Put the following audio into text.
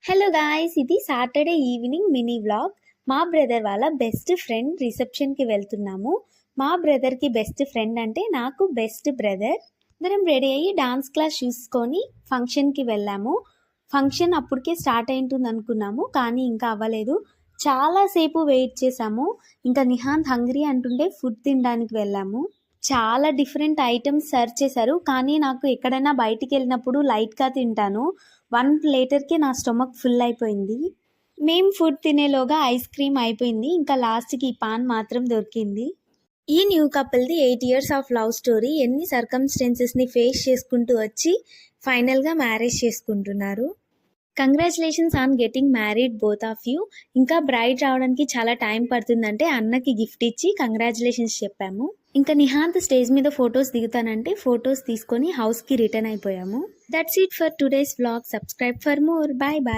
Hello guys, ఇది Saturday evening mini vlog. మా brother వాళ్ళ బెస్ట్ ఫ్రెండ్ రిసెప్షన్కి వెళ్తున్నాము. మా బ్రదర్కి బెస్ట్ ఫ్రెండ్ అంటే నాకు బెస్ట్ బ్రదర్. అందరం రెడీ అయ్యి డాన్స్ క్లాస్ చూసుకొని ఫంక్షన్కి వెళ్ళాము. ఫంక్షన్ అప్పటికే స్టార్ట్ అయింటుంది అనుకున్నాము, కానీ ఇంకా అవ్వలేదు. చాలాసేపు వెయిట్ చేసాము. ఇంకా నిహాంత్ హంగ్రీ అంటుంటే ఫుడ్ తినడానికి వెళ్ళాము. చాలా డిఫరెంట్ ఐటమ్స్ సర్వ్ చేశారు, కానీ నాకు ఎక్కడైనా బయటికి వెళ్ళినప్పుడు లైట్గా తింటాను. 1 ప్లేటర్కి నా స్టొమక్ ఫుల్ అయిపోయింది. మేము ఫుడ్ తినేలోగా ఐస్ క్రీమ్ అయిపోయింది. ఇంకా లాస్ట్కి ఈ పాన్ మాత్రం దొరికింది. ఈ న్యూ కపుల్ది 8 years ఆఫ్ లవ్ స్టోరీ. ఎన్ని సర్కమ్స్టెన్సెస్ని ఫేస్ చేసుకుంటూ వచ్చి ఫైనల్గా మ్యారేజ్ చేసుకుంటున్నారు. Congratulations on getting married both of you. ఇంకా బ్రైడ్ రావడానికి చాలా టైం పడుతుందంటే అన్నకి గిఫ్ట్ ఇచ్చి కంగ్రాచులేషన్స్ చెప్పాము. ఇంకా నిహాంత్ స్టేజ్ మీద ఫొటోస్ దిగుతానంటే ఫొటోస్ తీసుకొని హౌస్కి రిటర్న్ అయిపోయాము. That's it for today's vlog. Subscribe for more. Bye bye.